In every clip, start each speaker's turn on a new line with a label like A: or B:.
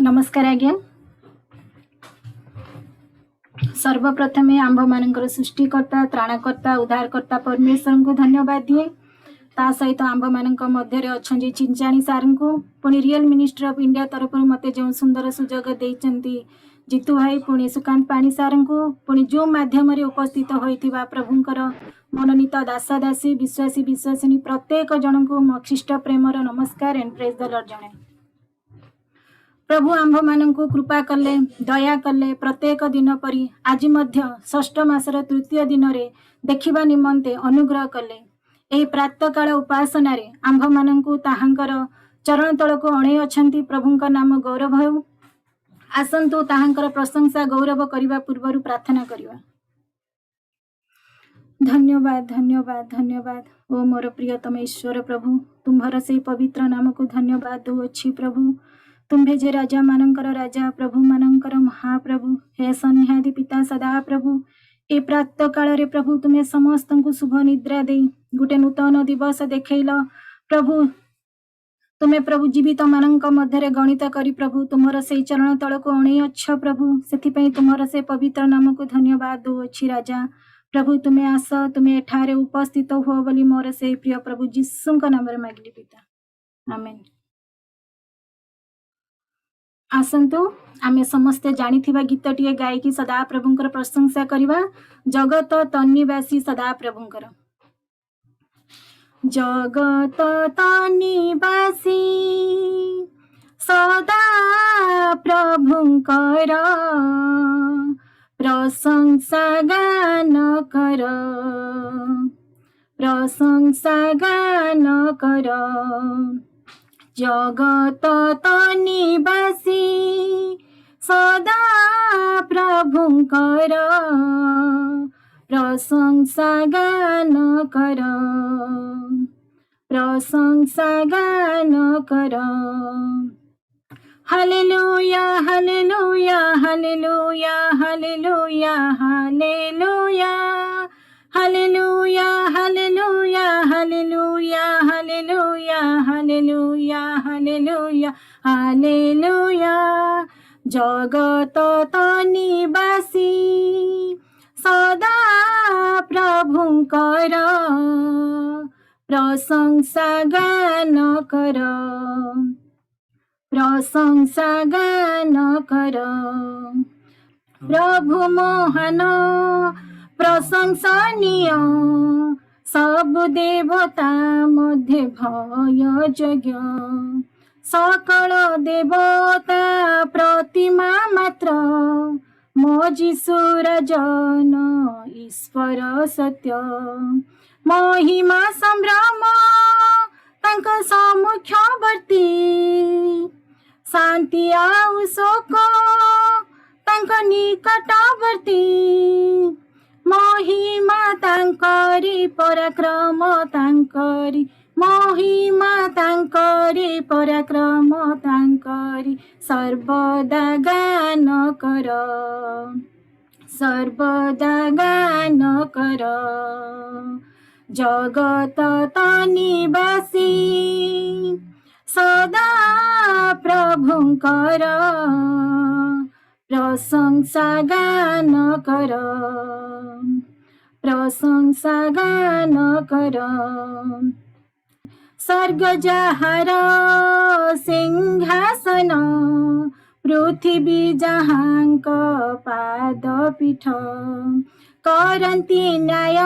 A: नमस्कार आज्ञा। सर्वप्रथम आंभ मानकर सृष्टिकर्ता त्राणकर्ता उद्धारकर्ता परमेश्वर को धन्यवाद दिए। ता सहित आंभ मान मध्य अच्छा चिंचाणी सार को पुणी रियल मिनिस्टर ऑफ इंडिया तरफ मत जो सुंदर सुजोग देती जीतू भाई पुणी सुकांत पाणी सार को पुणी जो माध्यम उपस्थित होता प्रभुंकर मनोनीत दासा दासी विश्वासी विश्वासिनी प्रत्येक जन को मक्षिष्ट प्रेमर नमस्कार एंड प्रेज द लॉर्ड जणे। प्रभु आंभ मान कृपा कले दया कले प्रत्येक दिन परी आज षष्ठ मासर तृतीय दिन रे देखिबा निमंते अनुग्रह कले। एही प्रातःकाल उपासना रे आंभ मान ताहांकर चरण तल को अणे अछंती प्रभुंक नाम गौरव हो। आसंतु ताहांकर प्रशंसा गौरव करने पूर्व प्रार्थना करवा। धन्यवाद धन्यवाद धन्यवाद ओ मोर प्रियतम ईश्वर प्रभु तुम्हार से पवित्र नाम को धन्यवाद दूची प्रभु। तुम्हें जे राजा मानकर राजा प्रभु मानकर महाप्रभु हे सन्यादि पिता सदा प्रभु ए प्रातः काल रे प्रभु तुम्हें समस्त को शुभ निद्रा दे गोटे नूतन दिवस देखल प्रभु। तुम्हें प्रभु जीवित मानक मध्य गणित करी प्रभु तुमर से चरण तल को अणे अच्छ प्रभु से तुमर से पवित्र नाम को धन्यवाद दूची राजा प्रभु। तुम्हें आस तुम्हें एठारे उपस्थित हो बोली मोर से प्रिय प्रभु जीशु नाम मागिली पिता आमेन। आसंतु आमे समस्ते जानिथिबा गीतटिए गायकी सदा प्रभुंकर प्रशंसा करिवा। जगत तन्निवासी सदा प्रभुंकर जगत तन्निवासी सदा प्रभुंकर प्रशंसा गान कर प्रशंसा गान कर। जगत तन्निवासी सदा प्रभुंकर प्रशंसा गान कर प्रशंसा गान कर। Hallelujah hallelujah hallelujah hallelujah hallelujah hallelujah hallelujah hallelujah hallelujah hallelujah hallelujah hallelujah. जगत तन्निवासी सदा प्रभुंकर प्रशंसा गान कर प्रशंसा गान कर। प्रभु महान प्रशंसनीय सब देवता मध्य भय जोग्य सकल देवता प्रतिमा मात्र मो जीशु राजन ईश्वर सत्य महिमा संभ्रम तांक सम्मुखवर्ती शांति आउ शोक तांक निकटवर्ती महिमा तांकरी पराक्रम तांकरी महिमा तांकरी पराक्रम तांकरी सर्वदा गान कर सर्वदा गान कर। जगत तन्निवासी सदा प्रभुंकर प्रशंसा गान कर प्रशंसा गान कर। स्वर्ग जहार सिंहासन पृथ्वी जहांक पाद पीठ करंती न्याय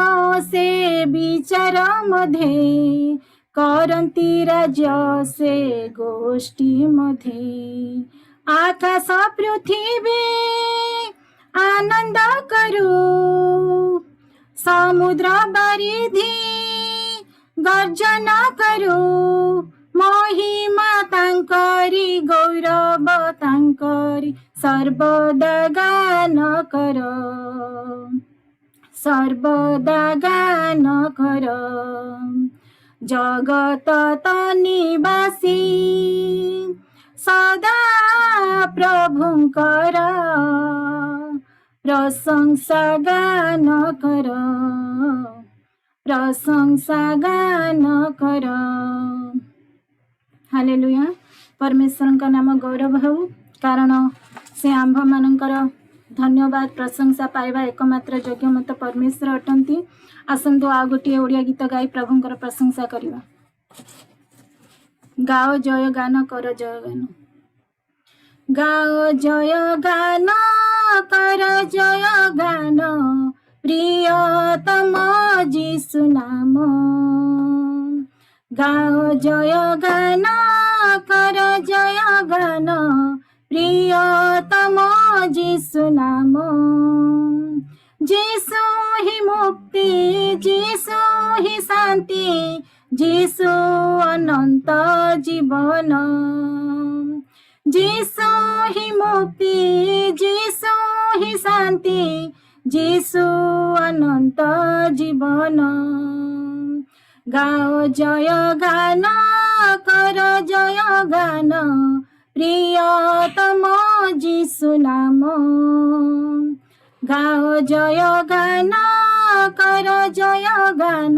A: से विचार मध्य करंती राज्य से गोष्ठी मध्य आकाश पृथ्वी आनंद करू समुद्र बारिधि गर्जना करू महिमा तांकरी गौरव तांकरी सर्वदा गान कर सर्वदा गान कर। जगत तन्निवासी सदा प्रभुंकर प्रशंसा गान कर प्रशंसा गान कर। हालेलुया। परमेश्वर का नाम गौरव हो। कारण से आंभ मानकर धन्यवाद प्रशंसा पाइबा एकमात्र योग्य मत परमेश्वर अटंती। आसंतु आ गोटे ओडिया गीत गाई प्रभुंकर प्रशंसा करवा। गाओ जय गान कर जय गान, गाओ जय गान कर जय गान, प्रियतम जीशु नाम। गाओ जय गान कर जय गान, प्रियतम जीशु नाम। जीशु ही मुक्ति, जीशु ही शांति, जीशु अनंत जीवन। जीशु ही मुक्ति, जीशु ही शांति, जीशु अनंत जीवन। गाओ जय गान कर जय गान, प्रियतम जीशु नाम। गाओ जय गान कर जय गान,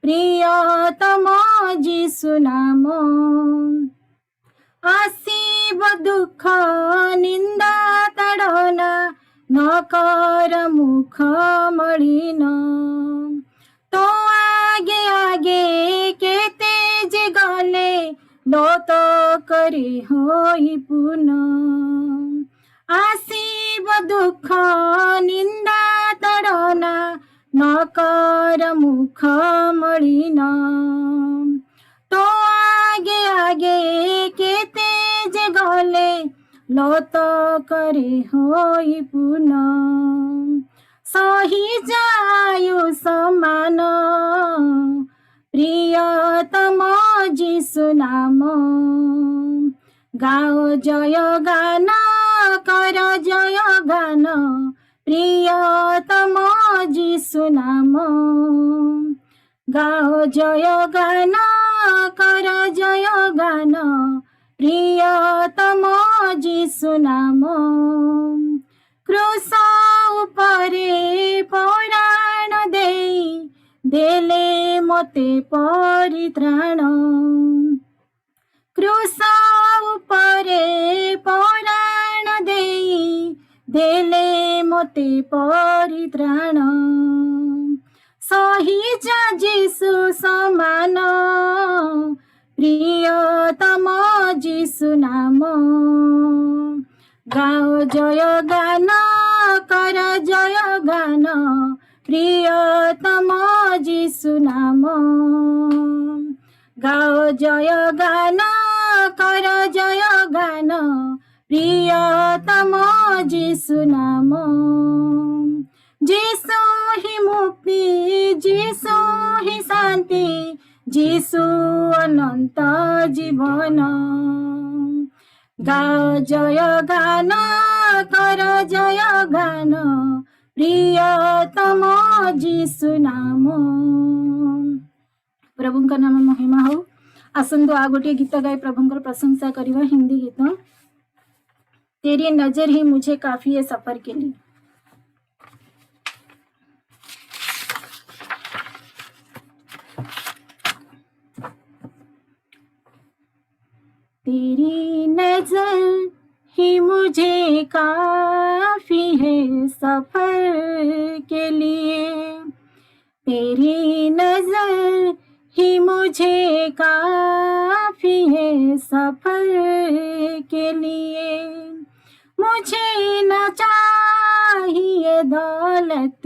A: प्रियतम जीशु नाम। आसीब दुख निंदा ताड़ना, न कर मुख मलिन। तो आगे आगे के तेज गले, लो तो करी होई पुनः। आसीब दुख निंदा ताड़ना, न कर मुख मलिन। तो आगे आगे के तेज गले, लो तो करे होई पुनः। सही जायु समान, प्रियतम जीशु नाम। गाओ जय गान कर जय गान, प्रियतम जीशु नाम। गाओ जय गान कर जय गान, प्रियतम जीशु नाम। क्रूस उपरे प्राण देई, देले मते परित्राण। क्रूस उपरे प्राण देई, देले मते परित्राण। सही जा जीशु समान, प्रियतम जीशु नाम। गाओ जय गान कर जय गान, प्रियतम जीशु नाम। गाओ जय गान कर जय गान, प्रियतम जीशु नाम। जीशु ही मुक्ति, जीशु ही शांति, जीशु अनंत जीवन। गाओ जय गान कर जय गान, प्रियतम जीशु नाम। प्रभुंकर नाम महिमा हो। आसंतु आ गोटे गीत गाई प्रभुंकर प्रशंसा करवा। हिंदी गीत। तेरी नजर ही मुझे काफी है सफर के लिए। तेरी नजर ही मुझे काफी है सफर के लिए। तेरी नजर ही मुझे काफी है सफर के लिए। मुझे न चाहिए दौलत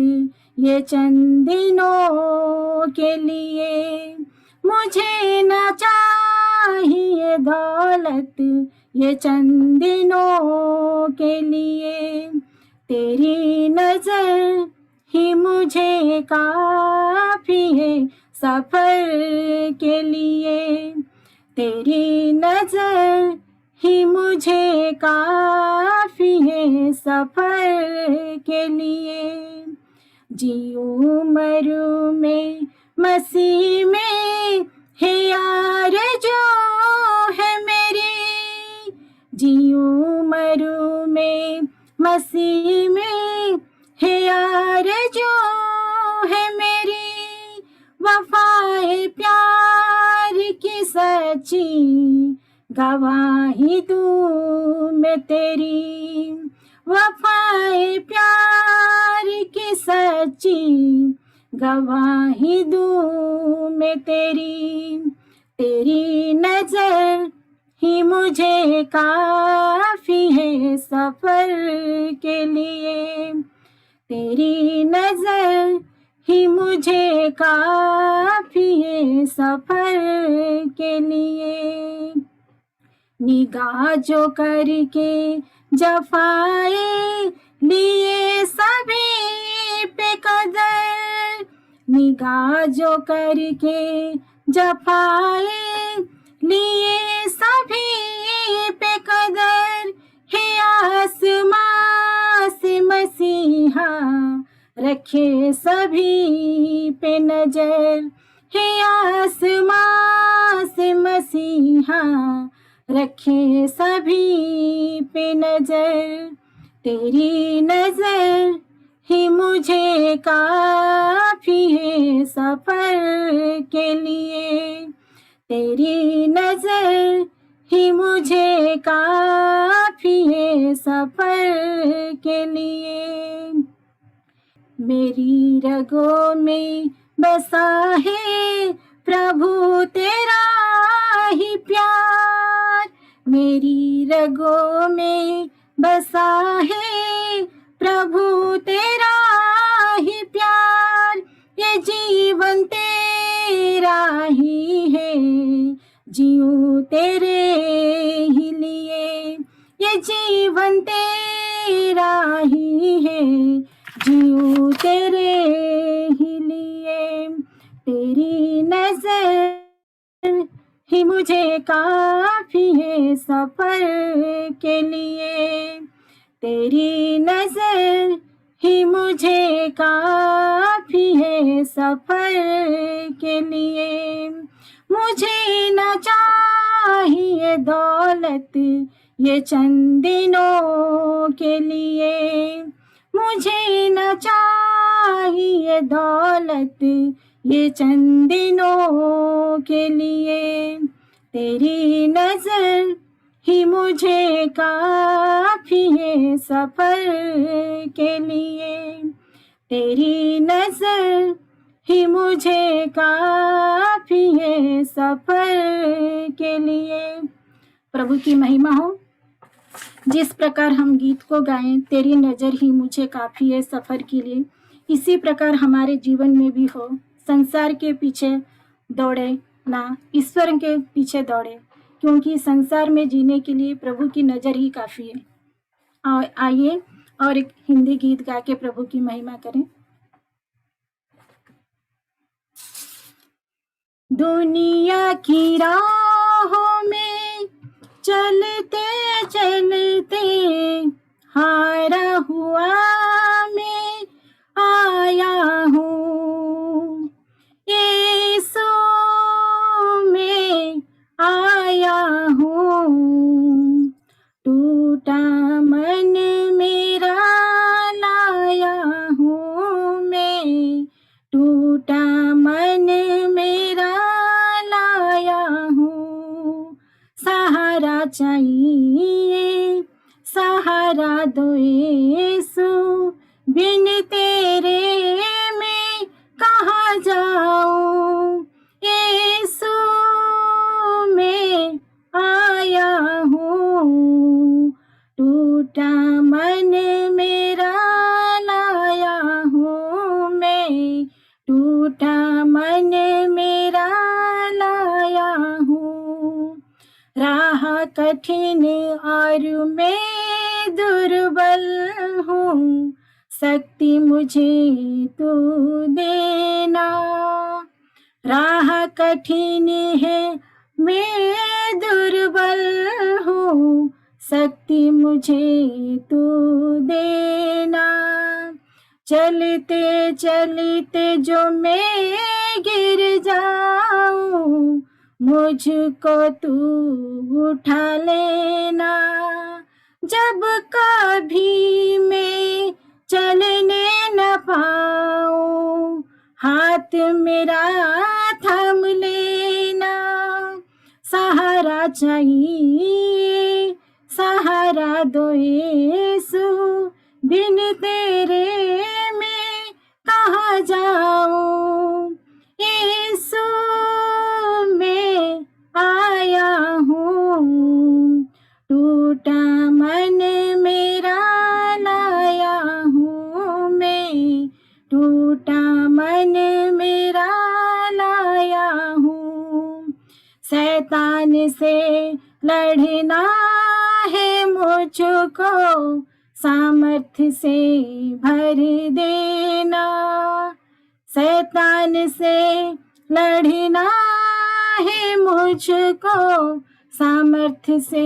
A: ये चंद दिनों के लिए। मुझे न चाहिए दौलत ये चंद दिनों के लिए। तेरी नजर ही मुझे काफी है सफर के लिए। तेरी नजर ही मुझे काफी है सफर के लिए। जीऊं मरूं में मसीह में है यार जो है मेरी। जीऊं मरूं में मसीह में है यार जो है मेरी। वफाए प्यार की सच्ची गवाही दूं मैं तेरी, वफाए प्यार की सच्ची गवाही दूं मैं तेरी। तेरी नजर ही मुझे काफी है सफर के लिए, तेरी नजर ही मुझे काफी है सफर के लिए। निगाह जो करके जफाए लिए सभी पे कदर, निगाह जो करके जफाए लिए सभी पे कदर, हे आसमां से मसीहा रखे सभी पे नजर, हे आसमां से मसीहा रखे सभी पे नजर। तेरी नजर ही मुझे काफी है सफर के लिए, तेरी नजर ही मुझे काफी है सफर के लिए। मेरी रगों में बसा है प्रभु तेरा ही प्यार, मेरी रगों में बसा है प्रभु तेरा ही प्यार। ये जीवन तेरा ही है, जीऊं तेरे ही लिए, ये जीवन तेरा ही है, जीऊं तेरे ही लिए। तेरी नजर ही मुझे काफी है सफर के लिए, तेरी नजर ही मुझे काफी है सफर के लिए। मुझे न चाहिए दौलत ये चंद दिनों के लिए, मुझे न चाहिए दौलत ये चंद दिनों के लिए। तेरी नजर ही मुझे काफी है सफर के लिए, तेरी नजर ही मुझे काफी है सफर के लिए। प्रभु की महिमा हो। जिस प्रकार हम गीत को गाएं, तेरी नजर ही मुझे काफी है सफर के लिए, इसी प्रकार हमारे जीवन में भी हो। संसार के पीछे दौड़े ना, ईश्वर के पीछे दौड़े, क्योंकि संसार में जीने के लिए प्रभु की नजर ही काफी है। आइए और एक हिंदी गीत गा के प्रभु की महिमा करें। दुनिया की राहों में चलते चलते हारा हुआ मैं आया हूँ, यीशु में आया हूँ। टूटा मन मेरा लाया हूँ मैं, टूटा मन मेरा लाया हूँ। सहारा चाहिए, सहारा दो यीशु, बिन तेरे मैं कहाँ जाऊँ। यीशु में आया हूँ, टूटा मन मेरा लाया हूँ मैं, टूटा मन मेरा लाया हूँ। राह कठिन और मैं दुर्बल हूँ, शक्ति मुझे तू देना। राह कठिन है मैं दुर्बल हूँ, शक्ति मुझे तू देना। चलते चलते जो मैं गिर जाऊं, मुझको तू उठा लेना। जब कभी मैं चलने न पाऊं, हाथ मेरा थाम लेना। सहारा चाहिए, सहारा दो यीशु, बिन तेरे मैं कहाँ जाऊं। यीशु मैं आया हूँ, टूटा मन मेरा लाया हूँ मैं, टूटा मन मेरा लाया हूँ। शैतान से लड़ना है मुझको, सामर्थ्य से भर देना। शैतान से लड़ना है मुझको, सामर्थ्य से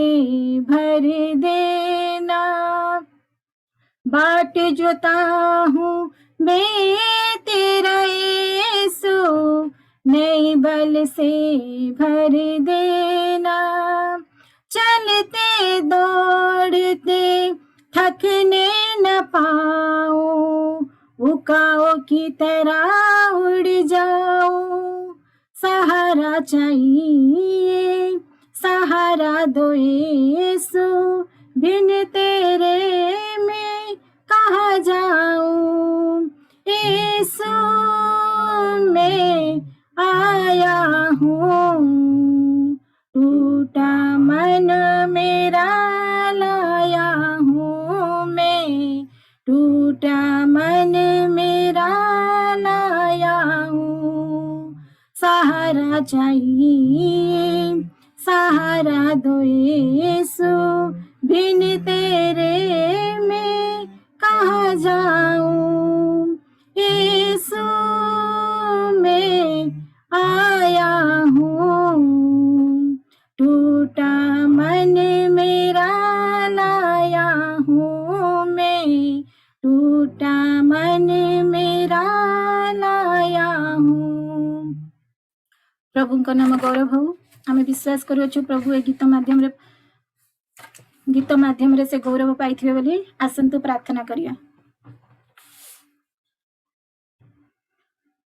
A: भर देना। बाट जोता हूँ मैं तेरा यीशु, नए बल से भर देना। चलते दौड़ते थकने न पाऊं, उकाओ की तरह उड़ जाऊं। सहारा चाहिए, सहारा दो यीशु, बिन तेरे मैं कहाँ जाऊं। यीशु मैं आया हूँ, टूटा मन मेरा लाया हूँ मैं, टूटा मन मेरा लाया हूँ। सहारा चाहिए, सहारा दो यीशु, बिन तेरे मैं कहाँ जाऊं। यीशु मैं आया हूँ, टूटा मन मेरा लाया हूँ मैं, टूटा मन मेरा लाया हूँ। प्रभु का नाम गौरव हो। आम विश्वास करूँ प्रभु ए गीत माध्यम से गौरव पाई बोली। आसंतु प्रार्थना करिया।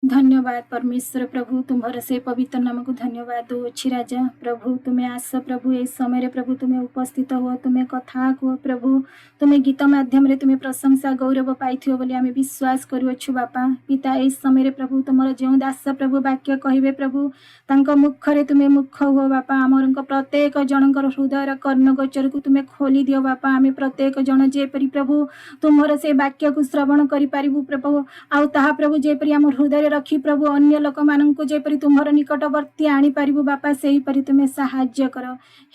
A: धन्यवाद परमेश्वर प्रभु, तुम्हारे से पवित्र नाम को धन्यवाद दो अच्छी राजा। प्रभु तुम्हें आस प्रभु ए समय प्रभु तुम्हें उपस्थित हो, तुम्हें कथा कह प्रभु, तुम्हें गीत माध्यम तुम्हें प्रशंसा गौरव पाई बोली आम विश्वास करूँ बापा। पिता ए समय प्रभु तुम जो दास प्रभु वाक्य कहे प्रभु, तांको मुखरे तुम्हें मुख हो बापा। आमर प्रत्येक जनकर हृदय कर्णगोचर को तुम्हें खोली दियो बापा। आम प्रत्येक जन जेपरी प्रभु तुम्हारे से वाक्य को श्रवण करूँ प्रभु, आउ ताहा प्रभु जेपरी आम हृदय रखी प्रभु अन्य लोक मानक जेपरी तुम्हार निकटवर्ती आनी पारिबु बापा, सेही परि तुम्हें साहाय्य कर।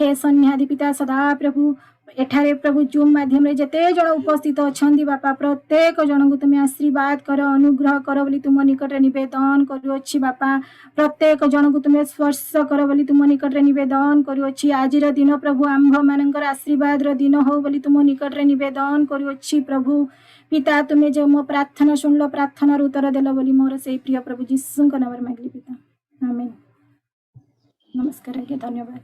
A: हे सन्यादि पिता सदा प्रभु एठारे प्रभु जूम माध्यम रे जेते जन उपस्थित अछंदी बापा, प्रत्येक जन को तुम्हें आशीर्वाद कर, अनुग्रह कर बोली तुम निकट निवेदन करूछि बापा। प्रत्येक जन को तुम्हें स्पर्श कर बोली तुम निकट निवेदन करूछि। आजिर दिन प्रभु आंभ मानकर आशीर्वाद रो दिन हो बोली तुम निकट निवेदन करूछि प्रभु। पिता तुम्हें जो मो प्रार्थना सुनलो, प्रार्थना उत्तर देल बोली मोर से प्रिय प्रभु जीसु नाम मांगली पिता, आमेन। नमस्कार आज्ञा, धन्यवाद।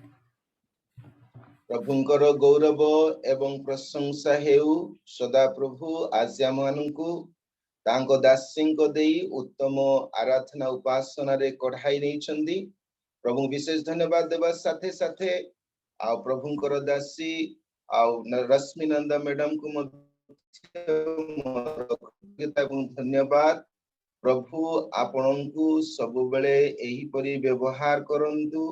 B: प्रभुंकर गौरव एवं प्रशंसा हेउ सदा प्रभु आज आम मानकु तांको दासींको देई उत्तम आराधना उपासना रे कढ़ाई नहीं छंदी। प्रभु विशेष धन्यवाद देवा साथे साथे आ प्रभुंकर दासी आ रश्मि नंदा मैडम को धन्यवाद। प्रभु आपणଙ୍କୁ सबुबले एही परि व्यवहार करंतु,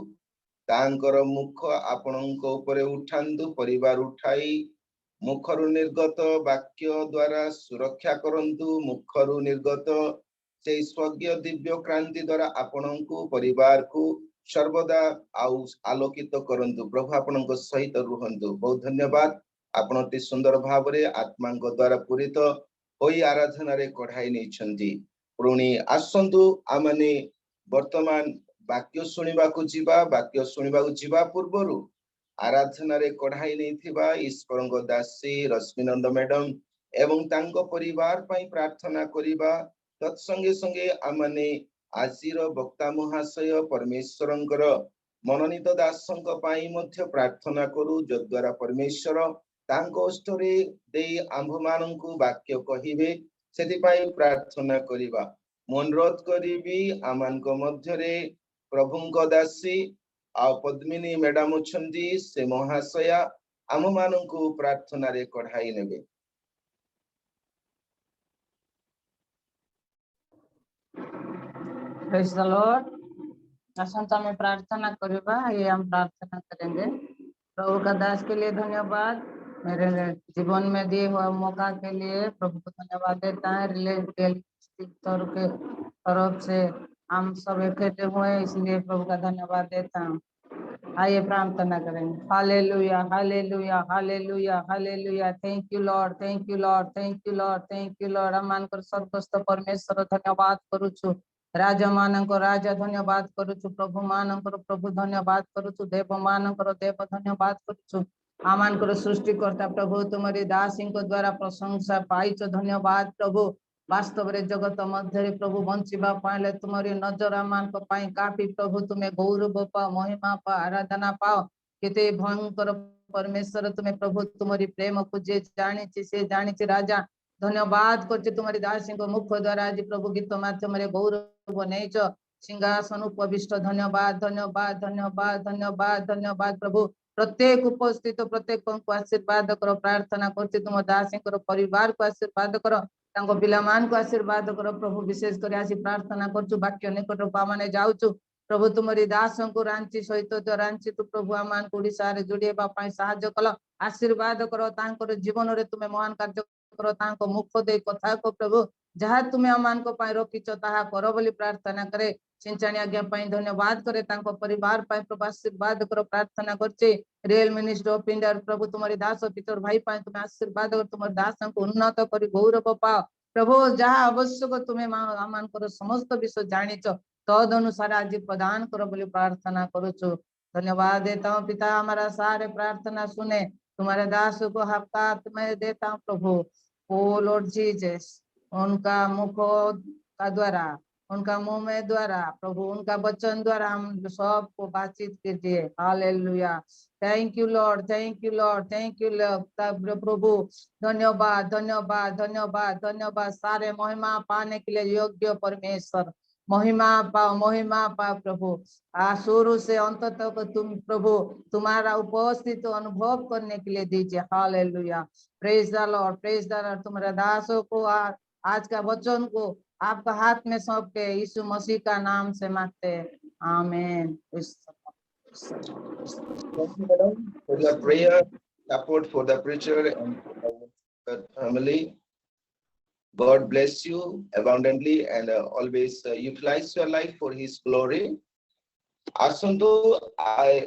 B: तांकर मुख आपणଙ୍କ उपरे उठांतु, परिवार उठाई मुखरु निर्गत वाक्य द्वारा सुरक्षा करंतु, मुखरु निर्गत से स्वर्गीय दिव्य क्रांति द्वारा आपणଙ୍କୁ परिवार को सर्वदा आलोकित करंतु। प्रभु आपणଙ୍କ सहित रुहंतु। बहुत धन्यवाद। आपण अति सुंदर भाव रे आत्मा द्वारा पूरित होई आराधना रे कढ़ाई नहीं छंती। पुणी आसंतु आमने वर्तमान वाक्य सुनिबा को जीवा। वाक्य सुनिबा को जीवा पूर्वरु आराधना रे कढ़ाई नहीं थिबा ईश्वरଙ୍କ दासी रश्मिनंद मैडम एवं तांको परिवार पई प्रार्थना करिबा। तत्संगे संगे आमने आजिर वक्ता महाशय परमेश्वरंकर मनोनीत दासंक पई मध्य प्रार्थना करू, जद्वारा परमेश्वर तांको स्टोरी देई आंभमानंकु वाक्य कहिबे, सेति पई प्रार्थना करिबा। अनुरोध करिबी आमानक मध्य रे प्रभुंक दासी आ पद्मिनी मैडम उछंदी से महाशया आम माननकु प्रार्थना रे कढ़ाई नेबे।
C: Praise the Lord. आसंता में प्रार्थना करिबा। ये हम प्रार्थना करेंगे। प्रभु का दास के लिए धन्यवाद। मेरे जीवन में दिए हुआ मौका के लिए प्रभु को धन्यवाद देता है। रियलिस्टिक तौर के तरफ से हम सब इकट्ठे हुए, इसलिए प्रभु का धन्यवाद देता हूँ। आइए प्रार्थना करेंगे। Hallelujah, hallelujah, hallelujah, hallelujah. Thank you Lord, thank you Lord, thank you Lord, thank you Lord. हम मानकर सर्वस्व परमेश्वर धन्यवाद करूछु। राजा मानकर राजा धन्यवाद करूछु। प्रभु मानकर प्रभु धन्यवाद करूछु। देव मानकर देव धन्यवाद करूछु। आमानकर सृष्टिकर्ता प्रभु तुम्हारी दासीଙ୍କ द्वारा प्रशंसा पाइछ। धन्यवाद प्रभु। वास्तव रे जगत मध्य प्रभु बंचिबा पाइले तुम्हारी नजर आमानक पाई काफी। प्रभु तुम्हें गौरव पाओ, महिमा पाओ, आराधना पाओ। केते भयंकर परमेश्वर तुम्हें प्रभु तुम्हारी प्रेम को जे जानिछि से जानिछि। राजा धन्यवाद करछि तुम्हारी दासीଙ୍କ मुख द्वारा आज प्रभु गीत माध्यम रे गौरव नेइछ। सिंहासन उपविष्ट धन्यवाद, धन्यवाद, धन्यवाद, धन्यवाद, धन्यवाद प्रभु। प्रत्येक उपस्थित प्रत्येक को आशीर्वाद करो। प्रार्थना करछि तुम दासीଙ୍କର परिवार को आशीर्वाद करो, तांको पिला मान को आशीर्वाद करो प्रभु। विशेष कर आसी प्रार्थना करछु वाक्य निकट पामाने जाउछु प्रभु। तुमरी दासों को रांची सहित तो रांची तू प्रभु आमान को ओडिसा रे जोड़ेबा पई सहायता कलो, आशीर्वाद करो। तांकर जीवन रे तुमे महान कार्य करो। तांको मुख दे कथा को प्रभु जहाँ तुम्हें आमान को पाई रखिछ ताहा करो बोली प्रार्थना करे। सिंचाणी आज्ञा पाई धन्यवाद करे। तांको परिवार पाई प्रभु आशीर्वाद करो। प्रार्थना करछे रियल मिनिस्टर ऑफ इंडिया प्रभु तुम्हारी दास पितर भाई पाई तुम्हें आशीर्वाद करो। तुम्हारे दास को उन्नत करी गौरव पाओ प्रभु। जहाँ आवश्यक तुम्हें आमान करो समस्त विषय जानिछ, तद अनुसार आज प्रदान करो बोली प्रार्थना करूछु। धन्यवाद देता हूँ पिता, हमारा सारे प्रार्थना सुने। तुम्हारे दास को हफ्ता में देता हूँ प्रभु। ओ लॉर्ड जीसस, उनका मुख का द्वारा, उनका मुंह में द्वारा प्रभु, उनका वचन द्वारा हम सबको बातचीत कीजिए। Hallelujah. Thank you Lord, thank you Lord, thank you Lord प्रभु। धन्यवाद, धन्यवाद, धन्यवाद, धन्यवाद। सारे महिमा पाने के लिए योग्य परमेश्वर। महिमा पाओ प्रभु। शुरू से अंत तक तुम प्रभु तुम्हारा उपस्थित अनुभव करने के लिए दीजिए। Hallelujah. Praise the Lord, praise the Lord. तुम्हारे दासों को आज का वचन को आपका हाथ में सौंप के यीशु मसीह का नाम से मांगते हैं, आमीन।
B: Thank you, madam, for your prayer, support for the preacher and the family. God bless you abundantly and always utilize your life for His glory. आसंतु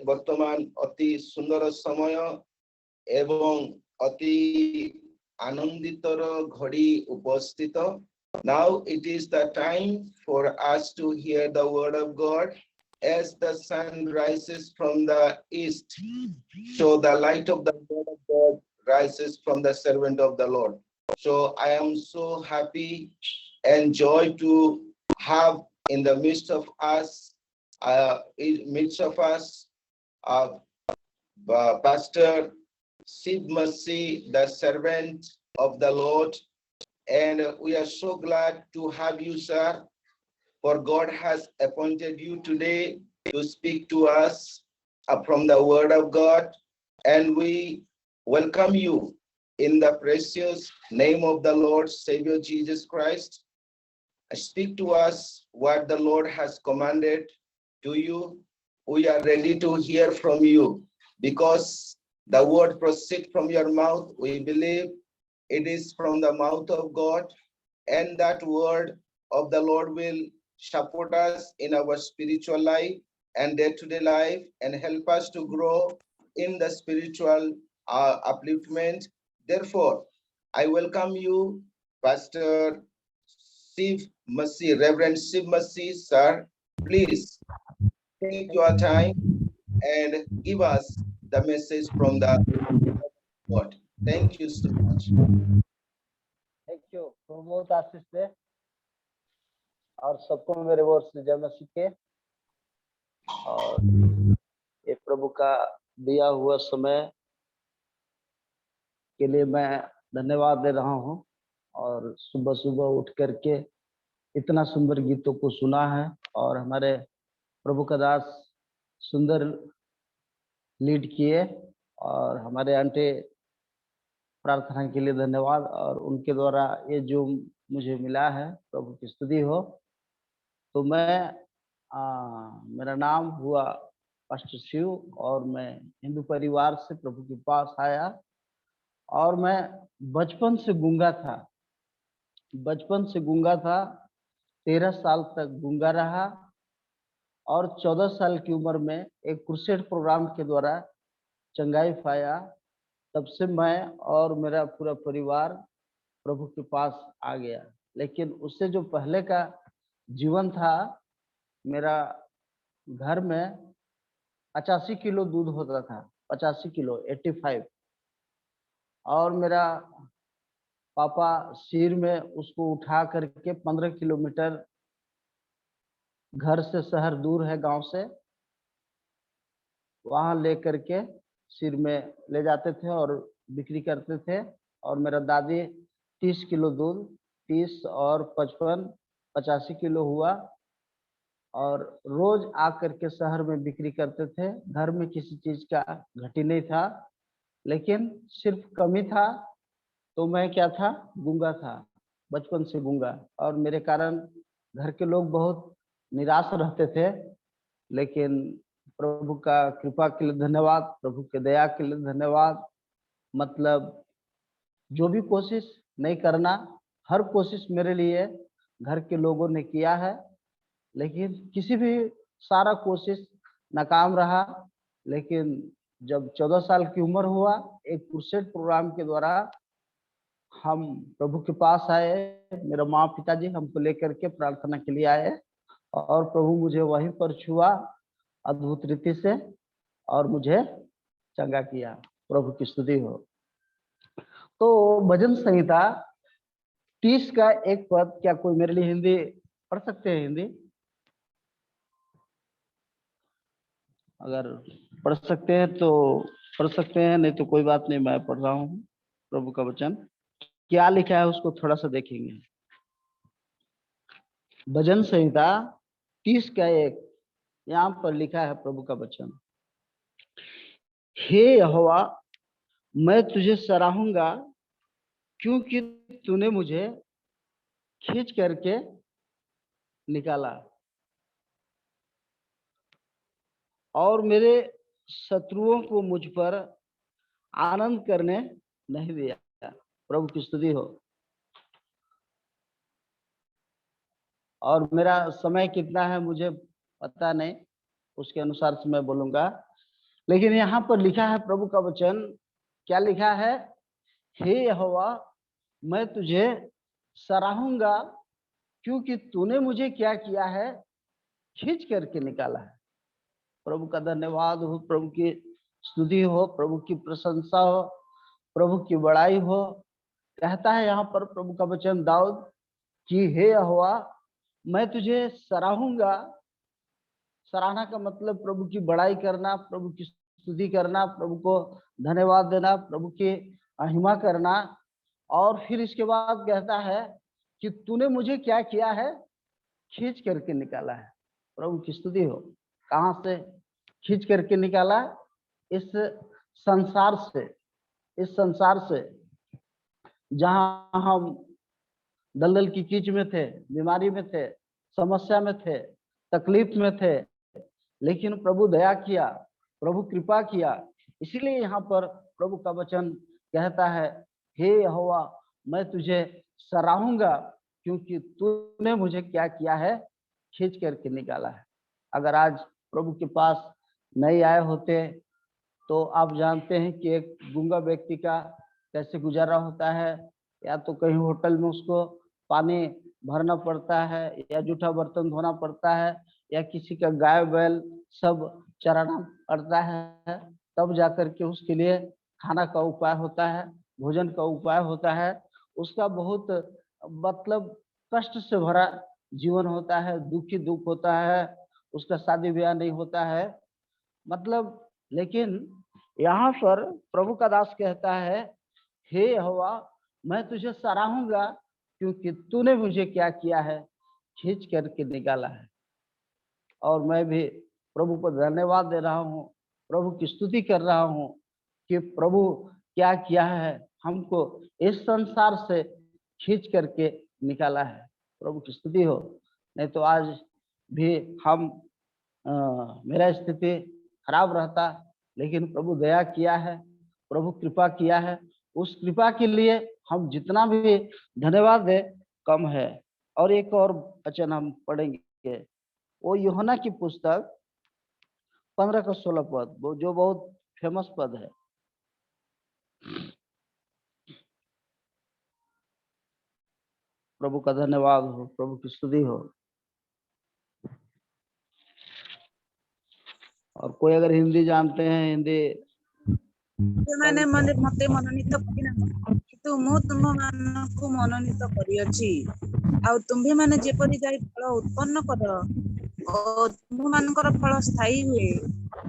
B: वर्तमान अति सुंदर समय एवं अति आनंदितर घड़ी उपस्थित। Now it is the time for us to hear the word of God. As the sun rises from the east, so the light of the word of God rises from the servant of the Lord. So I am so happy and joy to have in the midst of us, Pastor Sid Mercy, the servant of the Lord. And we are so glad to have you, sir, for God has appointed you today to speak to us from the word of God. And we welcome you in the precious name of the Lord Savior Jesus Christ. Speak to us what the Lord has commanded to you. We are ready to hear from you because the word proceeds from your mouth. We believe it is from the mouth of God, and that word of the Lord will support us in our spiritual life and day-to-day life and help us to grow in the spiritual upliftment. Therefore, I welcome you, Pastor Steve Mercy, Reverend Steve Mercy, sir. Please take your time and give us the message from the Lord. Thank you so much.
D: Thank you. तो बहुत आशीष दे और सबको मेरे ओर से जय मसीह के। और ये प्रभु का दिया हुआ समय के लिए मैं धन्यवाद दे रहा हूँ। और सुबह सुबह उठ करके इतना सुंदर गीतों को सुना है और हमारे प्रभु का दास सुंदर लीड किए, और हमारे आंटी प्रार्थना के लिए धन्यवाद। और उनके द्वारा ये जो मुझे मिला है, प्रभु की स्तुति हो। तो मेरा नाम हुआ पास्टर शिव, और मैं हिंदू परिवार से प्रभु के पास आया। और मैं बचपन से गूंगा था, 13 साल तक गूंगा रहा। और 14 साल की उम्र में एक क्रूसेड प्रोग्राम के द्वारा चंगाई पाया। तब से मैं और मेरा पूरा परिवार प्रभु के पास आ गया। लेकिन उससे जो पहले का जीवन था, मेरा घर में 85 किलो दूध होता था, 85 किलो, 85। और मेरा पापा सिर में उसको उठा करके 15 किलोमीटर, घर से शहर दूर है गांव से, वहां ले करके सिर में ले जाते थे और बिक्री करते थे। और मेरा दादी 30 किलो दूध, 30 और 55, 85 किलो हुआ। और रोज आकर के शहर में बिक्री करते थे। घर में किसी चीज का घटी नहीं था, लेकिन सिर्फ कमी था। तो मैं क्या था, गूंगा था, बचपन से गूंगा। और मेरे कारण घर के लोग बहुत निराश रहते थे। लेकिन प्रभु का कृपा के लिए धन्यवाद, प्रभु के दया के लिए धन्यवाद। मतलब जो भी कोशिश नहीं करना, हर कोशिश मेरे लिए घर के लोगों ने किया है, लेकिन किसी भी सारा कोशिश नाकाम रहा। लेकिन जब 14 साल की उम्र हुआ, एक क्रूसेड प्रोग्राम के द्वारा हम प्रभु के पास आए। मेरा माँ पिताजी हमको लेकर के प्रार्थना के लिए आए, और प्रभु मुझे वहीं पर छुआ अद्भुत रीति से, और मुझे चंगा किया। प्रभु की स्तुति हो। तो भजन संहिता 30 का एक पद, क्या कोई मेरे लिए हिंदी पढ़ सकते हैं? हिंदी अगर पढ़ सकते हैं तो पढ़ सकते हैं, नहीं तो कोई बात नहीं, मैं पढ़ रहा हूँ। प्रभु का वचन क्या लिखा है उसको थोड़ा सा देखेंगे। भजन संहिता 30 का 1, यहाँ पर लिखा है प्रभु का वचन। हे यहोवा, मैं तुझे सराहूंगा, क्योंकि तूने मुझे खींच करके निकाला और मेरे शत्रुओं को मुझ पर आनंद करने नहीं दिया। प्रभु की स्तुति हो। और मेरा समय कितना है मुझे पता नहीं, उसके अनुसार से मैं बोलूंगा। लेकिन यहाँ पर लिखा है प्रभु का वचन, क्या लिखा है? हे यहोवा, मैं तुझे सराहूंगा, क्योंकि तूने मुझे क्या किया है, खींच करके निकाला है। प्रभु का धन्यवाद हो, प्रभु की स्तुति हो, प्रभु की प्रशंसा हो, प्रभु की बड़ाई हो। कहता है यहाँ पर प्रभु का वचन दाऊद कि हे यहोवा, मैं तुझे सराहूंगा। सराहना का मतलब प्रभु की बड़ाई करना, प्रभु की स्तुति करना, प्रभु को धन्यवाद देना, प्रभु की महिमा करना। और फिर इसके बाद कहता है कि तूने मुझे क्या किया है, खींच करके निकाला है। प्रभु की स्तुति हो। कहाँ से खींच करके निकाला? इस संसार से, इस संसार से जहां हम दलदल की कीच में थे, बीमारी में थे, समस्या में थे, तकलीफ में थे, लेकिन प्रभु दया किया, प्रभु कृपा किया। इसीलिए यहाँ पर प्रभु का वचन कहता है, हे यहोवा, मैं तुझे सराहूंगा, क्योंकि तूने मुझे क्या किया है, खींच करके निकाला है। अगर आज प्रभु के पास नहीं आए होते तो आप जानते हैं कि एक गूंगा व्यक्ति का कैसे गुजारा होता है। या तो कहीं होटल में उसको पानी भरना पड़ता है, या जूठा बर्तन धोना पड़ता है, या किसी का गाय बैल सब चराना पड़ता है, तब जाकर के उसके लिए खाना का उपाय होता है, भोजन का उपाय होता है। उसका बहुत मतलब कष्ट से भरा जीवन होता है, दुखी दुख होता है, उसका शादी ब्याह नहीं होता है, मतलब। लेकिन यहाँ पर प्रभु का दास कहता है, हे यहोवा, मैं तुझे सराहूंगा, क्योंकि तूने मुझे क्या किया है, खींच करके निकाला है। और मैं भी प्रभु को धन्यवाद दे रहा हूँ, प्रभु की स्तुति कर रहा हूँ कि प्रभु क्या किया है, हमको इस संसार से खींच करके निकाला है। प्रभु की स्तुति हो। नहीं तो आज भी हम मेरा स्थिति खराब रहता, लेकिन प्रभु दया किया है, प्रभु कृपा किया है। उस कृपा के लिए हम जितना भी धन्यवाद दे कम है। और एक और वचन हम पढ़ेंगे, वो यूहन्ना की पुस्तक 15 का 16 पद, वो जो बहुत फेमस पद है। प्रभु का धन्यवाद हो, प्रभु की स्तुति हो। और कोई अगर हिंदी जानते हैं, हिंदी
E: ସେମାନେ ମତେ ମନୋନୀତ କରିନାହାନ୍ତି, କିନ୍ତୁ ମୁଁ ତୁମମାନଙ୍କୁ ମନୋନୀତ କରିଅଛି, ଆଉ ତୁମ୍ଭେମାନେ ଯେପରି ଯାଇ ଫଳ ଉତ୍ପନ୍ନ କର ଓ ତୁମମାନଙ୍କର ଫଳ ସ୍ଥାୟୀ ହୁଏ,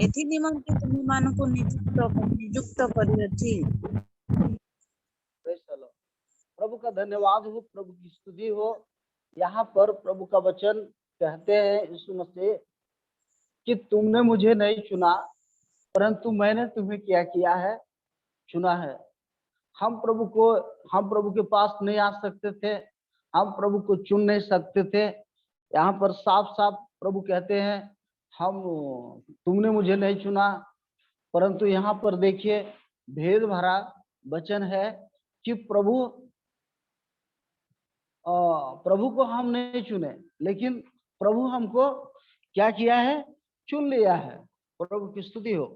E: ଏଥି ନିମନ୍ତେ ତୁମମାନଙ୍କୁ ନିଯୁକ୍ତ କରିଅଛି।
D: प्रभु का धन्यवाद हो, प्रभु की स्तुति हो। यहाँ पर प्रभु का वचन कहते हैं यीशु मसीह कि तुमने मुझे नहीं चुना, परंतु मैंने तुम्हें क्या किया है, चुना है। हम प्रभु के पास नहीं आ सकते थे, हम प्रभु को चुन नहीं सकते थे। यहाँ पर साफ साफ प्रभु कहते हैं हम तुमने मुझे नहीं चुना, परंतु यहाँ पर देखिए भेद भरा वचन है कि प्रभु को हम नहीं चुने, लेकिन प्रभु हमको क्या किया है, चुन लिया है। प्रभु की स्तुति हो,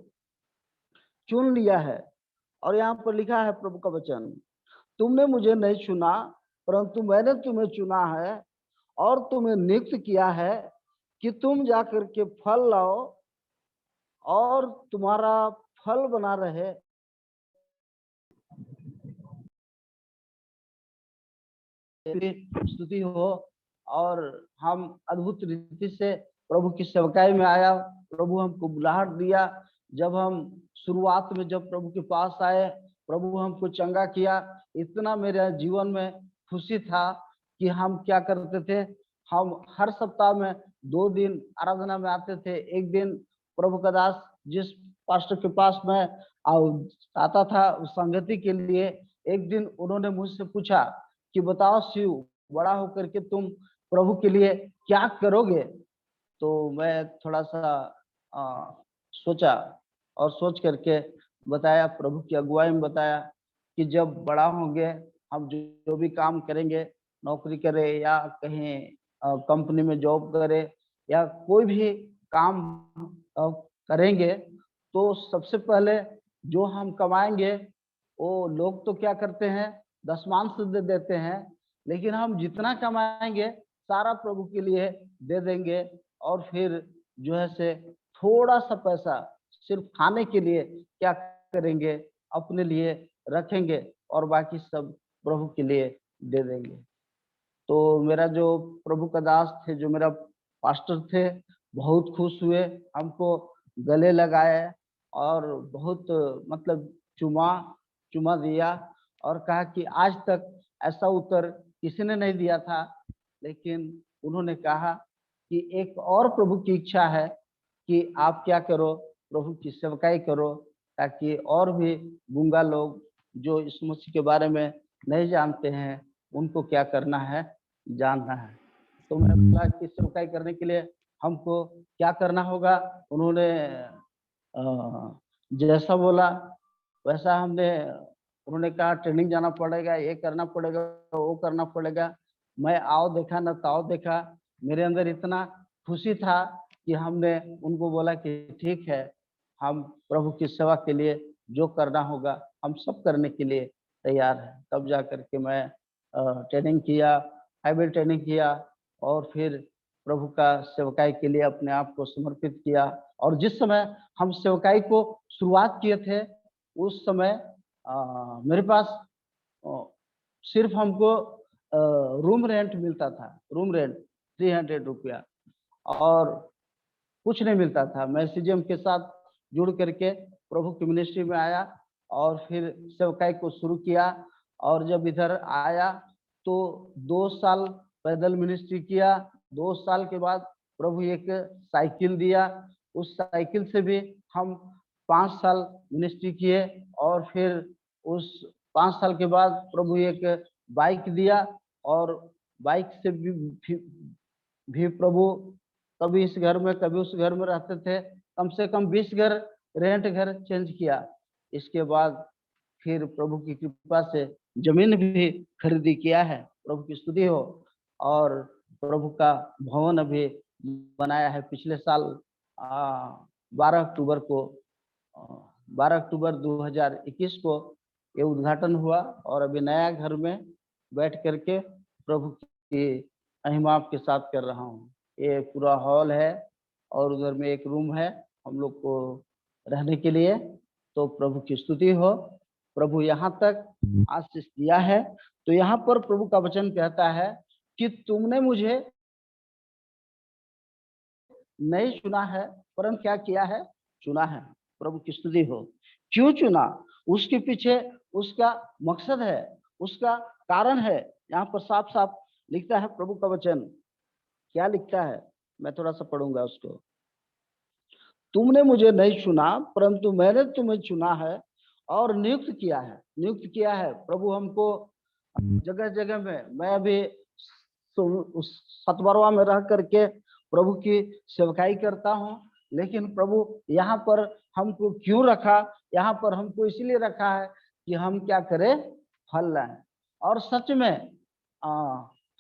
D: चुन लिया है। और यहाँ पर लिखा है प्रभु का वचन, तुमने मुझे नहीं चुना, परंतु मैंने तुम्हें चुना है और तुम्हें नियुक्त किया है कि तुम जाकर के फल लाओ और तुम्हारा फल बना रहे। स्तुति हो। और हम अद्भुत रीति से प्रभु की सेवकाई में आया, प्रभु हमको बुलाहट दिया। जब हम शुरुआत में जब प्रभु के पास आए, प्रभु हमको चंगा किया। इतना मेरे जीवन में खुशी था कि हम क्या करते थे, हम हर सप्ताह में 2 दिन आराधना में आते थे। एक दिन प्रभु का दास जिस पास्टर के पास मैं आता था उस संगति के लिए, एक दिन उन्होंने मुझसे पूछा कि बताओ शिव, बड़ा होकर के तुम प्रभु के लिए क्या करोगे। तो मैं थोड़ा सा सोचा और सोच करके बताया, प्रभु की अगुवाई में बताया कि जब बड़ा होंगे हम जो भी काम करेंगे, नौकरी करे या कहीं कंपनी में जॉब करे या कोई भी काम करेंगे, तो सबसे पहले जो हम कमाएंगे वो लोग तो क्या करते हैं, दशमांश दे देते हैं, लेकिन हम जितना कमाएंगे सारा प्रभु के लिए दे देंगे। और फिर जो है से थोड़ा सा पैसा सिर्फ खाने के लिए क्या करेंगे, अपने लिए रखेंगे और बाकी सब प्रभु के लिए दे देंगे। तो मेरा जो प्रभु का दास थे, जो मेरा पास्टर थे, बहुत खुश हुए, हमको गले लगाए और बहुत मतलब चुमा दिया और कहा कि आज तक ऐसा उत्तर किसी ने नहीं दिया था। लेकिन उन्होंने कहा कि एक और प्रभु की इच्छा है कि आप क्या करो, प्रभु की सेवकाई करो, ताकि और भी गूंगा लोग जो यीशु मसीह के बारे में नहीं जानते हैं उनको क्या करना है, जानना है। तो मैंने बोला कि सेवकाई करने के लिए हमको क्या करना होगा। उन्होंने जैसा बोला वैसा उन्होंने कहा ट्रेनिंग जाना पड़ेगा, ये करना पड़ेगा, वो करना पड़ेगा। मैं आओ देखा न ताओ देखा। मेरे अंदर इतना खुशी था कि हमने उनको बोला कि ठीक है, हम प्रभु की सेवा के लिए जो करना होगा हम सब करने के लिए तैयार हैं। तब जा करके मैं ट्रेनिंग किया, हाईवे ट्रेनिंग किया और फिर प्रभु का सेवकाई के लिए अपने आप को समर्पित किया। और जिस समय हम सेवकाई को शुरुआत किए थे उस समय मेरे पास सिर्फ हमको रूम रेंट मिलता था, रूम रेंट 300 रुपया, और कुछ नहीं मिलता था। मैं सीजीएम के साथ जुड़ करके प्रभु की मिनिस्ट्री में आया और फिर सेवकाई को शुरू किया। और जब इधर आया तो 2 साल पैदल मिनिस्ट्री किया। 2 साल के बाद प्रभु एक साइकिल दिया उस साइकिल से भी हम 5 साल मिनिस्ट्री किए और फिर उस 5 साल के बाद प्रभु एक बाइक दिया और बाइक से भी प्रभु कभी इस घर में कभी उस घर में रहते थे। कम से कम 20 घर रेंट घर चेंज किया। इसके बाद फिर प्रभु की कृपा से जमीन भी खरीदी किया है। प्रभु की स्तुति हो। और प्रभु का भवन अभी बनाया है। पिछले साल 12 अक्टूबर को 12 अक्टूबर 2021 को ये उद्घाटन हुआ और अभी नया घर में बैठ करके प्रभु की महिमा के साथ कर रहा हूँ। ये पूरा हॉल है और उधर में एक रूम है हम लोग को रहने के लिए। तो प्रभु की स्तुति हो। प्रभु यहाँ तक आशीष दिया है। तो यहाँ पर प्रभु का वचन कहता है कि तुमने मुझे नहीं चुना है परंतु क्या किया है, चुना है। प्रभु की स्तुति हो। क्यों चुना, उसके पीछे उसका मकसद है, उसका कारण है। यहाँ पर साफ साफ लिखता है प्रभु का वचन। क्या लिखता है, मैं थोड़ा सा पढ़ूंगा उसको। तुमने मुझे नहीं चुना परंतु मैंने तुम्हें चुना है और नियुक्त किया है। नियुक्त किया है प्रभु हमको जगह जगह में। मैं अभी उस सतबरवा में रह करके प्रभु की सेवकाई करता हूँ। लेकिन प्रभु यहाँ पर हमको क्यों रखा, यहाँ पर हमको इसलिए रखा है कि हम क्या करें, फल लाएं। और सच में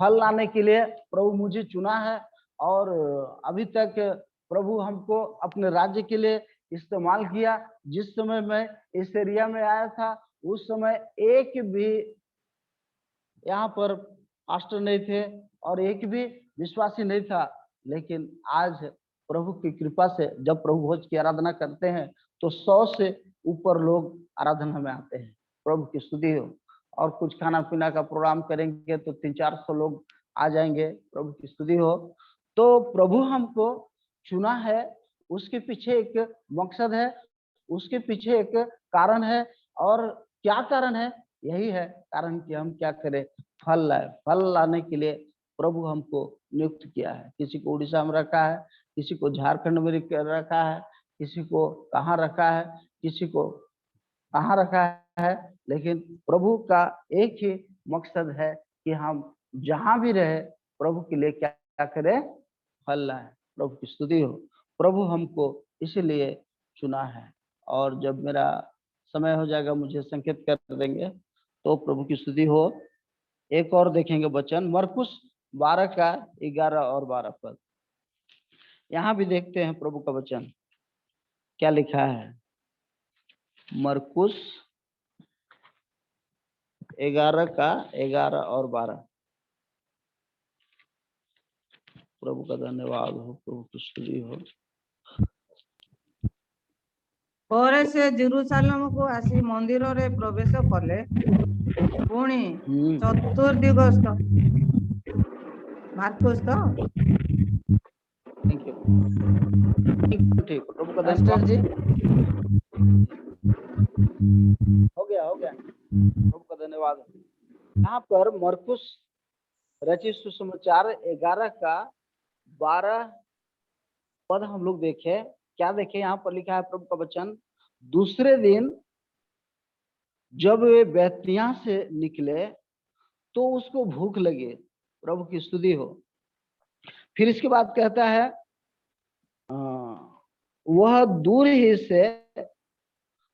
D: फल लाने के लिए प्रभु मुझे चुना है। और अभी तक प्रभु हमको अपने राज्य के लिए इस्तेमाल किया। जिस समय मैं इस एरिया में आया था उस समय एक भी यहाँ पर पास्टर नहीं थे और एक भी विश्वासी नहीं था। लेकिन आज प्रभु की कृपा से जब प्रभु भोज की आराधना करते हैं तो 100 से ऊपर लोग आराधना में आते हैं। प्रभु की स्तुति हो। और कुछ खाना पीना का प्रोग्राम करेंगे तो 300-400 लोग आ जाएंगे। प्रभु की स्तुति हो। तो प्रभु हमको चुना है, उसके पीछे एक मकसद है, उसके पीछे एक कारण है। और क्या कारण है, यही है कारण कि हम क्या करें, फल लाए। फल लाने के लिए प्रभु हमको नियुक्त किया है। किसी को उड़ीसा में रखा है, किसी को झारखंड में रखा है, किसी को कहाँ रखा है, किसी को कहाँ रखा है। लेकिन प्रभु का एक ही मकसद है कि हम जहां भी रहे प्रभु के लिए क्या करें, फल लाए। प्रभु की स्तुति हो। प्रभु हमको इसलिए चुना है। और जब मेरा समय हो जाएगा मुझे संकेत कर देंगे। तो प्रभु की स्तुति हो। एक और देखेंगे वचन मरकुस 12 का 11 और 12 पद। यहाँ भी देखते हैं प्रभु का वचन क्या लिखा है। मरकुस 11 का 11 और 12। प्रभु का धन्यवाद हो। प्रभु की स्तुति हो।
C: ପରେ ସେ ଜେରୁସାଲେମକୁ ଆସି ମନ୍ଦିରରେ ପ୍ରବେଶ କଲେ। ପୁଣି ଚତୁର୍ଦିଗସ୍ଥ ମାର୍କୁସ ତ
D: ठीक। प्रभु का
C: पास्टर
D: धन्यवाद
C: जी
D: हो गया। प्रभु का धन्यवाद। यहाँ पर मरकुस रचित सुसमाचार 11 का 12 पद हम लोग देखे। क्या देखे, यहाँ पर लिखा है प्रभु का वचन। दूसरे दिन जब वे बैतनिय्याह से निकले तो उसको भूख लगी। प्रभु की स्तुति हो। फिर इसके बाद कहता है वह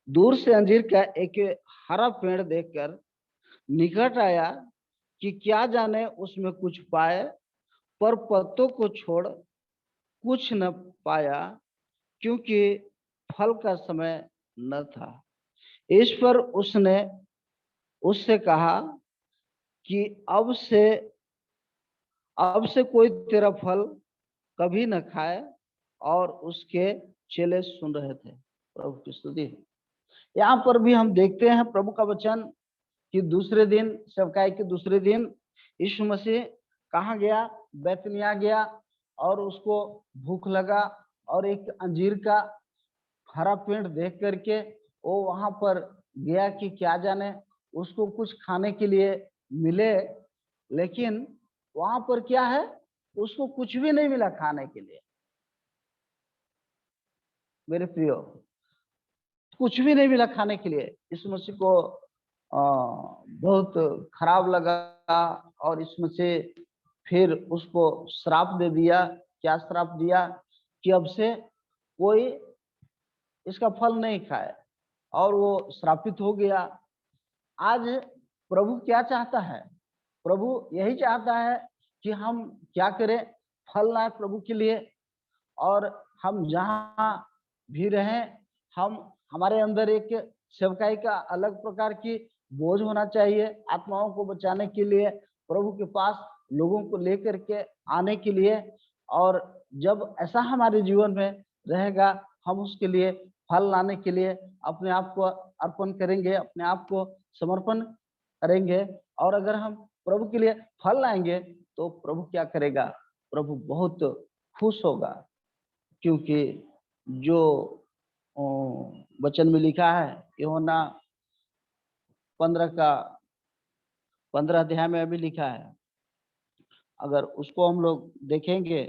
D: दूर से अंजीर का एक हरा पेड़ देखकर निकट आया कि क्या जाने उसमें कुछ पाए, पर पत्तों को छोड़ कुछ न पाया क्योंकि फल का समय न था। इस पर उसने उससे कहा कि अब से कोई तेरा फल कभी न खाए। और उसके चेले सुन रहे थे। प्रभु की स्तुति। यहाँ पर भी हम देखते हैं प्रभु का वचन कि दूसरे दिन, सेवकाई के दूसरे दिन यीशु मसीह कहाँ गया, बैतनिय्याह गया। और उसको भूख लगा और एक अंजीर का हरा पेड़ देख करके वो वहां पर गया कि क्या जाने उसको कुछ खाने के लिए मिले। लेकिन वहां पर क्या है, उसको कुछ भी नहीं मिला खाने के लिए। मेरे प्रियो, कुछ भी नहीं मिला खाने के लिए। यीशु मसीह को बहुत खराब लगा और इसमें से फिर उसको श्राप दे दिया। क्या श्राप दिया? कि अब से कोई इसका फल नहीं खाए, और वो श्रापित हो गया। आज प्रभु क्या चाहता है? प्रभु यही चाहता है कि हम क्या करें, फल लाए प्रभु के लिए। और हम जहाँ भी रहें, हम हमारे अंदर एक सेवकाई का अलग प्रकार की बोझ होना चाहिए, आत्माओं को बचाने के लिए, प्रभु के पास लोगों को लेकर के आने के लिए। और जब ऐसा हमारे जीवन में रहेगा, हम उसके लिए फल लाने के लिए अपने आप को अर्पण करेंगे, अपने आप को समर्पण करेंगे। और अगर हम प्रभु के लिए फल लाएंगे तो प्रभु क्या करेगा? प्रभु बहुत खुश होगा। क्योंकि जो वचन में लिखा है, यूहन्ना 15 अध्याय में अभी लिखा है, अगर उसको हम लोग देखेंगे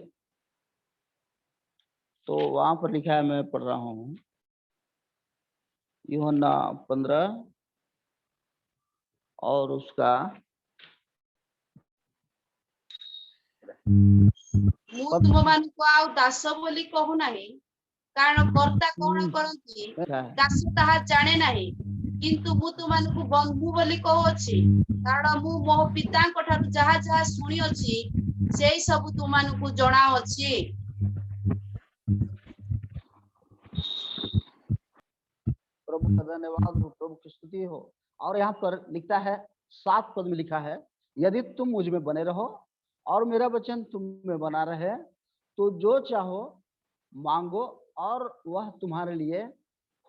D: तो वहां पर लिखा है, मैं पढ़ रहा हूँ, यूहन्ना 15 और उसका
F: ମୁଁ ତୁମମାନଙ୍କୁ ଆଉ ଦାସ ବୋଲି କହୁନାହିଁ, କାରଣ କର୍ତ୍ତା କଣ କରନ୍ତି ଦାସ ତାହା ଜାଣେ ନାହିଁ, କିନ୍ତୁ ମୁଁ ତୁମମାନଙ୍କୁ ବନ୍ଧୁ ବୋଲି କହୁଅଛି, କାରଣ ମୁଁ ମୋ ପିତାଙ୍କ ଠାରୁ ଯାହା ଯାହା ଶୁଣିଅଛି ସେଇ ସବୁ ତୁମମାନଙ୍କୁ ଜଣାଉଅଛି।
D: प्रभु का धन्यवाद हो, प्रभु की स्तुति हो। और यहाँ पर लिखता है, 7 पद में लिखा है, यदि तुम मुझ में बने रहो और मेरा वचन तुम में बना रहे, तो जो चाहो मांगो और वह तुम्हारे लिए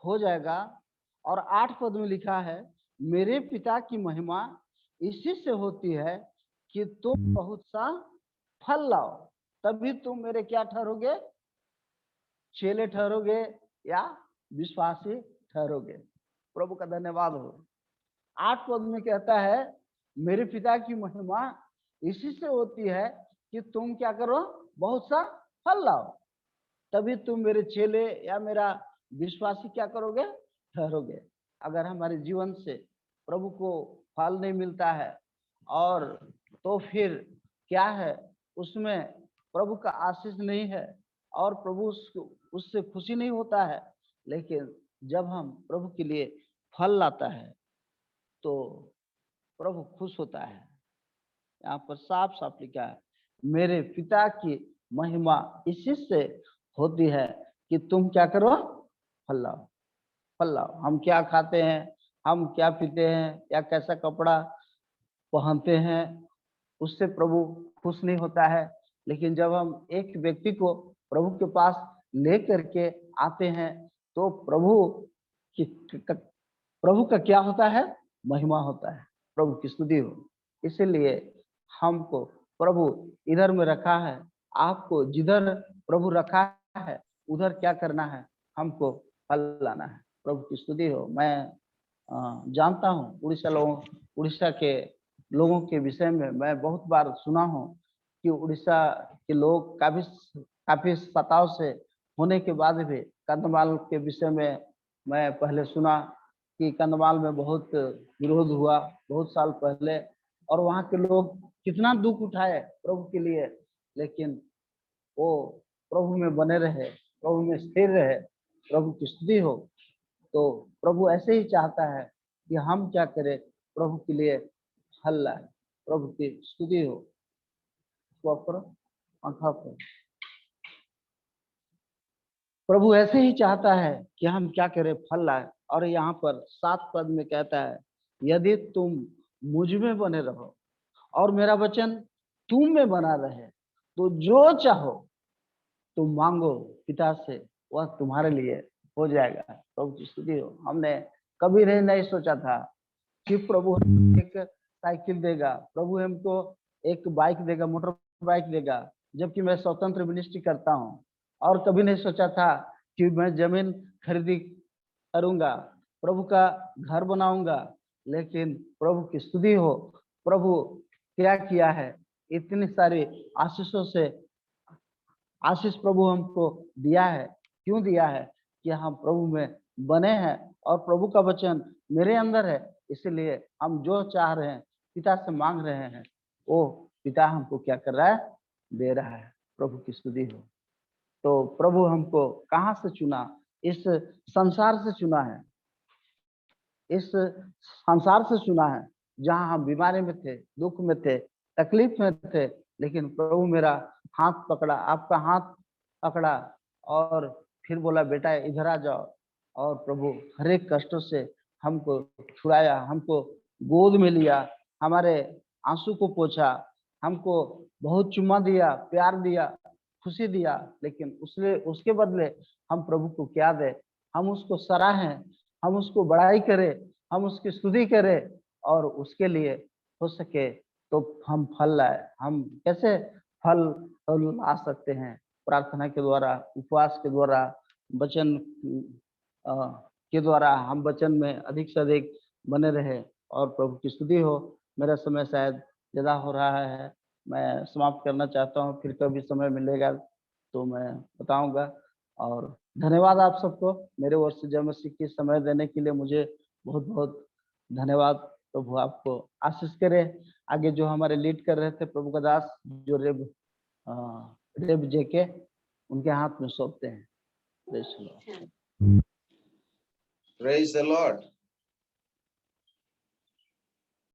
D: हो जाएगा। और 8 पद में लिखा है, मेरे पिता की महिमा इसी से होती है कि तुम बहुत सा फल लाओ, तभी तुम मेरे क्या ठहरोगे? चेले ठहरोगे या विश्वासी ठहरोगे। प्रभु का धन्यवाद हो। 8 पद में कहता है, मेरे पिता की महिमा इसी से होती है कि तुम क्या करो? बहुत सा फल लाओ, तभी तुम मेरे चेले या मेरा विश्वासी क्या करोगे? ठहरोगे। अगर हमारे जीवन से प्रभु को फल नहीं मिलता है, और तो फिर क्या है? उसमें प्रभु का आशीष नहीं है और प्रभु उससे खुशी नहीं होता है। लेकिन जब हम प्रभु के लिए फल लाता है तो प्रभु खुश होता है। यहाँ पर साफ साफ लिखा है, मेरे पिता की महिमा इसी से होती है कि तुम क्या करो? फल लाओ, फल लाओ। हम क्या खाते हैं, हम क्या पीते हैं, या कैसा कपड़ा पहनते हैं, उससे प्रभु खुश नहीं होता है। लेकिन जब हम एक व्यक्ति को प्रभु के पास ले करके आते हैं तो प्रभु का क्या होता है? महिमा होता है, प्रभु की स्तुति हो। इसीलिए हमको प्रभु इधर में रखा है, आपको जिधर प्रभु रखा है उधर क्या करना है? हमको फल लाना है। प्रभु की स्तुति हो। मैं जानता हूँ उड़ीसा के लोगों के विषय में मैं बहुत बार सुना हूँ कि उड़ीसा के लोग काफी सताव से होने के बाद भी कंधमाल के विषय में मैं पहले सुना कि कंधमाल में बहुत विरोध हुआ बहुत साल पहले, और वहाँ के लोग कितना दुख उठाए प्रभु के लिए, लेकिन वो प्रभु में बने रहे, प्रभु में स्थिर रहे। प्रभु की स्तुति हो। तो प्रभु ऐसे ही चाहता है कि हम क्या करें? प्रभु के लिए फल लाए। प्रभु की स्तुति हो। प्रभु ऐसे ही चाहता है कि हम क्या करें? फल लाए। और यहाँ पर 7 पद में कहता है, यदि तुम मुझ में बने रहो और मेरा वचन तुम में बना रहे, तो जो चाहो तुम मांगो पिता से, वह तुम्हारे लिए हो जाएगा। प्रभु की स्तुति हो। हमने कभी नहीं सोचा था कि प्रभु एक साइकिल देगा, प्रभु हमको एक बाइक देगा, मोटर बाइक देगा, जबकि मैं स्वतंत्र मिनिस्ट्री करता हूँ। और कभी नहीं सोचा था कि मैं जमीन खरीदी करूंगा, प्रभु का घर बनाऊंगा। लेकिन प्रभु की स्तुति हो, प्रभु क्या किया है? इतनी सारी आशीषों से आशीष प्रभु हमको दिया है। क्यों दिया है? कि हम प्रभु में बने हैं और प्रभु का वचन मेरे अंदर है, इसलिए हम जो चाह रहे हैं, पिता से मांग रहे हैं, वो पिता हमको क्या कर रहा है, दे रहा है। प्रभु की स्तुति हो। तो प्रभु हमको कहाँ से चुना? इस संसार से चुना है, इस संसार से चुना है जहाँ हम बीमारी में थे, दुख में थे, तकलीफ में थे, लेकिन प्रभु मेरा हाथ पकड़ा, आपका हाथ पकड़ा और फिर बोला बेटा इधर आ जाओ, और प्रभु हर एक कष्टों से हमको छुड़ाया, हमको गोद में लिया, हमारे आंसू को पोंछा, हमको बहुत चुम्मा दिया, प्यार दिया, खुशी दिया। लेकिन उसके बदले हम प्रभु को क्या दे? हम उसको सराहें, हम उसको बड़ाई करें, हम उसकी स्तुति करें, और उसके लिए हो सके तो हम फल लाए। हम कैसे फल ला सकते हैं? प्रार्थना के द्वारा, उपवास के द्वारा, वचन के द्वारा हम वचन में अधिक से अधिक बने रहे और प्रभु की स्तुति हो। मेरा समय शायद ज्यादा हो रहा है, मैं समाप्त करना चाहता हूँ, फिर कभी समय मिलेगा तो मैं बताऊंगा। और धन्यवाद आप सबको मेरे ओर से जय मसीह की समय देने के लिए, मुझे बहुत बहुत धन्यवाद। प्रभु आपको आशीष करे। आगे जो हमारे लीड कर रहे थे प्रभु का दास, जो रेब जेके, उनके हाथ में सौंपते हैं।
B: Praise the Lord.